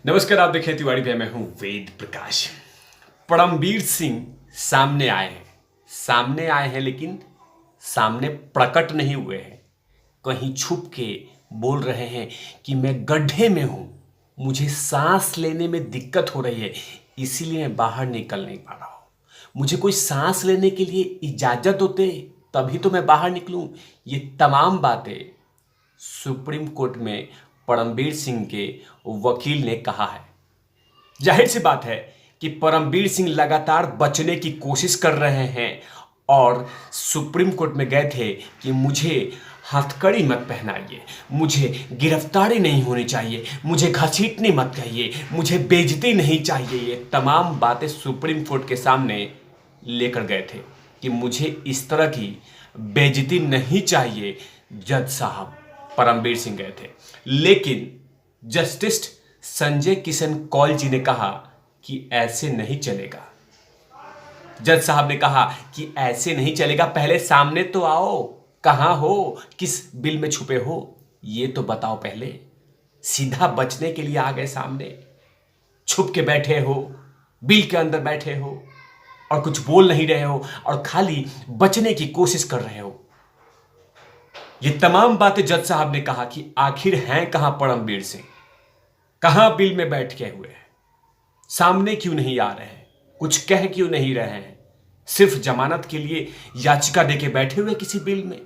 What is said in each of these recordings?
नमस्कार, आप देखें तिवारी पे, मैं हूं वेद प्रकाश। परमबीर सिंह सामने आए हैं लेकिन सामने प्रकट नहीं हुए हैं। कहीं छुप के बोल रहे हैं कि मैं गड्ढे में हूं, मुझे सांस लेने में दिक्कत हो रही है, इसीलिए मैं बाहर निकल नहीं पा रहा हूं। मुझे कोई सांस लेने के लिए इजाजत होते तभी तो मैं बाहर निकलूं। ये तमाम बातें सुप्रीम कोर्ट में परमबीर सिंह के वकील ने कहा है। जाहिर सी बात है कि परमबीर सिंह लगातार बचने की कोशिश कर रहे हैं और सुप्रीम कोर्ट में गए थे कि मुझे हथकड़ी मत पहनाइए, मुझे गिरफ्तारी नहीं होनी चाहिए, मुझे घसीटने मत कहिए, मुझे बेइज्जती नहीं चाहिए। ये तमाम बातें सुप्रीम कोर्ट के सामने लेकर गए थे कि मुझे इस तरह की बेइज्जती नहीं चाहिए। जज साहब परमबीर सिंह गए थे, लेकिन जस्टिस संजय किशन कौल जी ने कहा कि ऐसे नहीं चलेगा। जज साहब ने कहा कि ऐसे नहीं चलेगा, पहले सामने तो आओ, कहां हो, किस बिल में छुपे हो, ये तो बताओ पहले। सीधा बचने के लिए आ गए सामने, छुप के बैठे हो, बिल के अंदर बैठे हो और कुछ बोल नहीं रहे हो और खाली बचने की कोशिश कर रहे हो। ये तमाम बातें जज साहब ने कहा कि आखिर हैं कहां परमबीर सिंह, कहां बिल में बैठ के हुए हैं, सामने क्यों नहीं आ रहे हैं, कुछ कह क्यों नहीं रहे हैं, सिर्फ जमानत के लिए याचिका देके बैठे हुए किसी बिल में,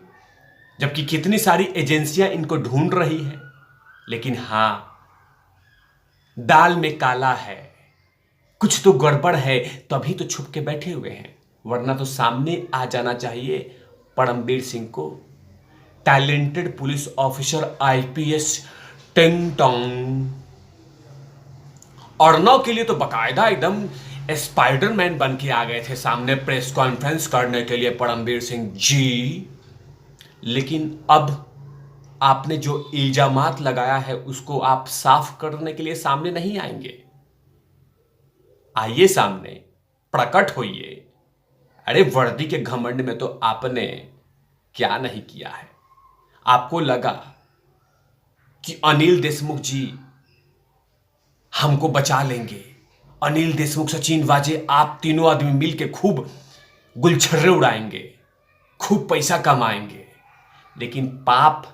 जबकि कितनी सारी एजेंसियां इनको ढूंढ रही हैं। लेकिन हां, दाल में काला है, कुछ तो गड़बड़ है, तभी तो छुप के बैठे हुए हैं, वरना तो सामने आ जाना चाहिए परमबीर सिंह को। टैलेंटेड पुलिस ऑफिसर आईपीएस टिंग टोंग अर्नव के लिए तो बकायदा एकदम स्पाइडरमैन बन के आ गए थे सामने प्रेस कॉन्फ्रेंस करने के लिए परमबीर सिंह जी। लेकिन अब आपने जो इल्जामात लगाया है उसको आप साफ करने के लिए सामने नहीं आएंगे। आइए सामने, प्रकट होइए। अरे वर्दी के घमंड में तो आपने क्या नहीं किया है। आपको लगा कि अनिल देशमुख जी हमको बचा लेंगे, अनिल देशमुख, सचिन वाजे, आप तीनों आदमी मिलके खूब गुलछर्रे उड़ाएंगे, खूब पैसा कमाएंगे, लेकिन पाप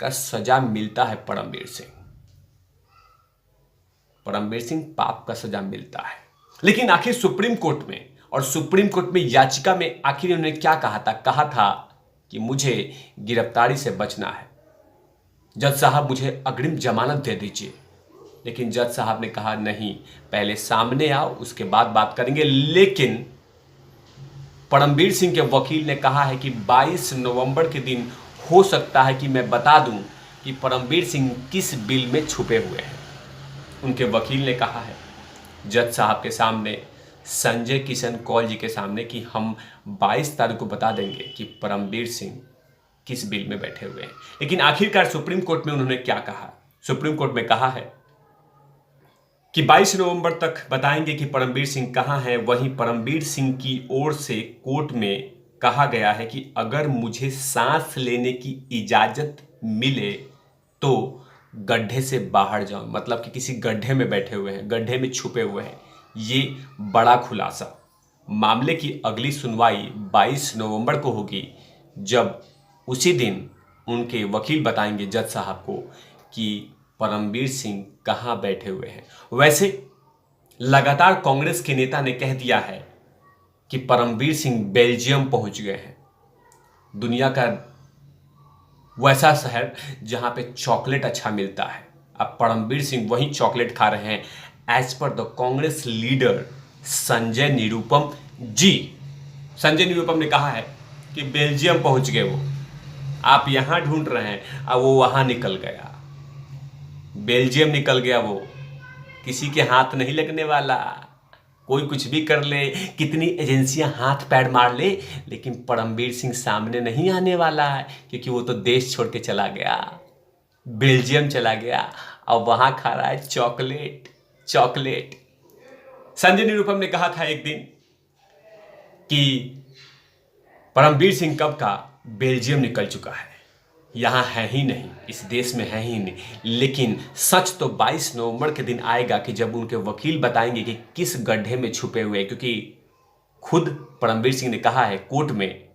का सजा मिलता है परमबीर सिंह। परमबीर सिंह पाप का सजा मिलता है। लेकिन आखिर सुप्रीम कोर्ट में, और सुप्रीम कोर्ट में याचिका में आखिर उन्होंने क्या कहा था? कहा था कि मुझे गिरफ्तारी से बचना है, जज साहब मुझे अग्रिम जमानत दे दीजिए। लेकिन जज साहब ने कहा नहीं, पहले सामने आओ, उसके बाद बात करेंगे। लेकिन परमबीर सिंह के वकील ने कहा है कि 22 नवंबर के दिन हो सकता है कि मैं बता दूं कि परमबीर सिंह किस बिल में छुपे हुए हैं। उनके वकील ने कहा है जज साहब के सामने, संजय किशन कौल जी के सामने, कि हम 22 तारीख को बता देंगे कि परमबीर सिंह किस बिल में बैठे हुए हैं। लेकिन आखिरकार सुप्रीम कोर्ट में उन्होंने क्या कहा? सुप्रीम कोर्ट में कहा है कि 22 नवंबर तक बताएंगे कि परमबीर सिंह कहां है। वहीं परमबीर सिंह की ओर से कोर्ट में कहा गया है कि अगर मुझे सांस लेने की इजाजत मिले तो गड्ढे से बाहर जाऊं, मतलब कि किसी गड्ढे में बैठे हुए हैं, गड्ढे में छुपे हुए हैं। ये बड़ा खुलासा। मामले की अगली सुनवाई 22 नवंबर को होगी, जब उसी दिन उनके वकील बताएंगे जज साहब को कि परमबीर सिंह कहां बैठे हुए हैं। वैसे लगातार कांग्रेस के नेता ने कह दिया है कि परमबीर सिंह बेल्जियम पहुंच गए हैं, दुनिया का वैसा शहर जहां पे चॉकलेट अच्छा मिलता है। अब परमबीर सिंह वहीं चॉकलेट खा रहे हैं, as per the Congress leader Sanjay Nirupam ji. Sanjay Nirupam ने कहा है कि बेल्जियम पहुंच गए वो, आप यहां ढूंढ रहे हैं, अब वो वहां निकल गया, बेल्जियम निकल गया, वो किसी के हाथ नहीं लगने वाला। कोई कुछ भी कर ले, कितनी एजेंसियां हाथ पैर मार ले, लेकिन परमबीर सिंह सामने नहीं आने वाला है, क्योंकि वो तो देश छोड़ के चला गया, बेल्जियम चला गया, और वहां खा रहा है चॉकलेट चॉकलेट। संजय निरुपम ने कहा था एक दिन कि परमबीर सिंह कब का बेल्जियम निकल चुका है। यहाँ है ही नहीं, इस देश में है ही नहीं। लेकिन सच तो 22 नवंबर के दिन आएगा कि जब उनके वकील बताएंगे कि किस गड्ढे में छुपे हुए, क्योंकि खुद परमवीर सिंह ने कहा है कोर्ट में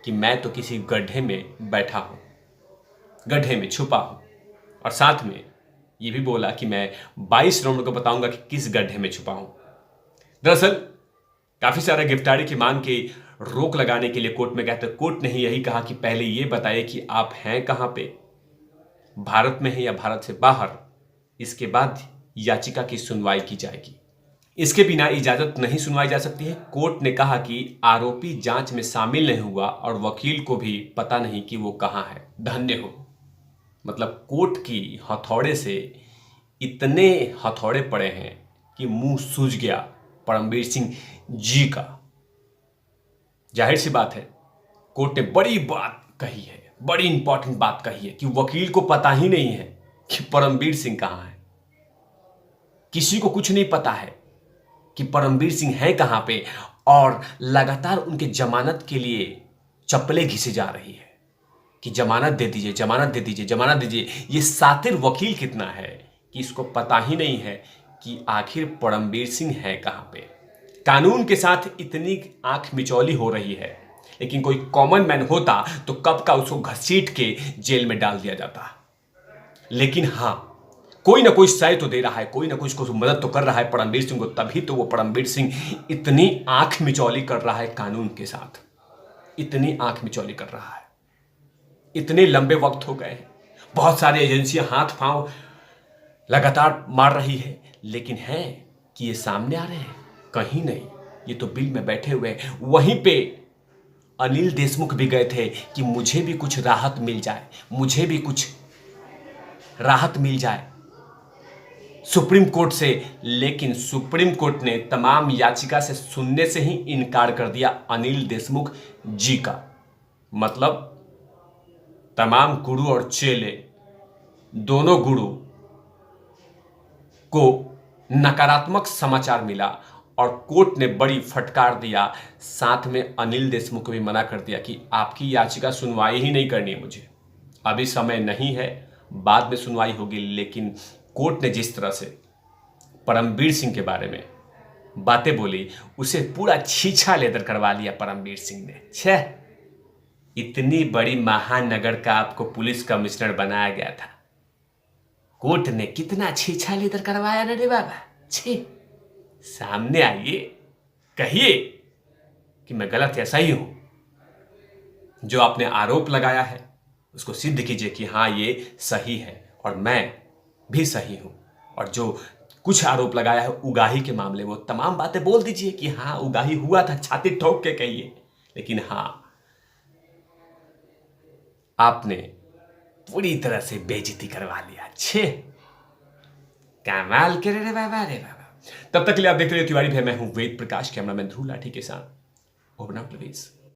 कि मैं तो किसी गड्ढे में बैठा हूं, गड्ढे में छुपा हूं, और साथ में ये भी बोला कि मैं 22 नवंबर को बताऊंगा कि किस गड्ढे में छुपा हूं। दरअसल काफी सारा गिरफ्तारी की मांग की रोक लगाने के लिए कोर्ट में गए तो कोर्ट ने ही यही कहा कि पहले ये बताइए कि आप हैं कहां पे, भारत में हैं या भारत से बाहर, इसके बाद याचिका की सुनवाई की जाएगी। इसके बिना इजाजत नहीं सुनवाई जा सकती है। कोर्ट ने कहा कि आरोपी जांच में शामिल नहीं हुआ और वकील को भी पता नहीं कि वो कहां है। धन्य हो, मतलब कोर्ट की हथौड़े से इतने हथौड़े पड़े हैं कि मुंह सूज गया परमवीर सिंह जी का। जाहिर सी बात है, कोर्ट ने बड़ी बात कही है, बड़ी इंपॉर्टेंट बात कही है कि वकील को पता ही नहीं है कि परमवीर सिंह कहां है। किसी को कुछ नहीं पता है कि परमवीर सिंह है कहां पे, और लगातार उनके जमानत के लिए चप्पलें घिसे जा रही है कि जमानत दे दीजिए, जमानत दे दीजिए, जमानत दीजिए। ये सातिर वकील कितना है कि इसको पता ही नहीं है कि आखिर परमवीर सिंह है कहां पे। कानून के साथ इतनी आंख मिचौली हो रही है, लेकिन कोई कॉमन मैन होता तो कब का उसको घसीट के जेल में डाल दिया जाता। लेकिन हां, कोई ना कोई सहाय तो दे रहा है, कोई ना कोई उसको मदद तो कर रहा है परमवीर सिंह को, तभी तो वो परमवीर सिंह इतनी आंख मिचौली कर रहा है कानून के साथ, इतनी आंख मिचौली कर रहा है। इतने लंबे वक्त हो गए हैं, बहुत सारी एजेंसियां हाथ पांव लगातार मार रही है, लेकिन है कि ये सामने आ रहे हैं कहीं नहीं। ये तो बिल में बैठे हुए हैं। वहीं पे अनिल देशमुख भी गए थे कि मुझे भी कुछ राहत मिल जाए, मुझे भी कुछ राहत मिल जाए सुप्रीम कोर्ट से, लेकिन सुप्रीम कोर्ट ने तमाम याचिका से सुनने से ही इनकार कर दिया अनिल देशमुख जी का। मतलब तमाम गुरु और चेले, दोनों गुरु को नकारात्मक समाचार मिला और कोर्ट ने बड़ी फटकार दिया। साथ में अनिल देशमुख को भी मना कर दिया कि आपकी याचिका सुनवाई ही नहीं करनी है, मुझे अभी समय नहीं है, बाद में सुनवाई होगी। लेकिन कोर्ट ने जिस तरह से परमवीर सिंह के बारे में बातें बोली, उसे पूरा छीछा लेदर करवा लिया परमवीर सिंह ने। छह, इतनी बड़ी महानगर का आपको पुलिस कमिश्नर बनाया गया था, कोर्ट ने कितना छीछा लेदर करवाया ना रे बाबा। छे, सामने आइए, कहिए कि मैं गलत या सही हूं। जो आपने आरोप लगाया है उसको सिद्ध कीजिए कि हाँ ये सही है और मैं भी सही हूं। और जो कुछ आरोप लगाया है उगाही के मामले, वो तमाम बातें बोल दीजिए कि हाँ उगाही हुआ था, छाती ठोक के कहिए। लेकिन हाँ, आपने पूरी तरह से बेइज्जती करवा लिया। छे, कमाल करे रे बाबा, रे बाबा। तब तक के लिए आप देखते रहिए तिवारी भाई, मैं हूं वेद प्रकाश, कैमरामैन ध्रुव लाठी के साथ। Open up please.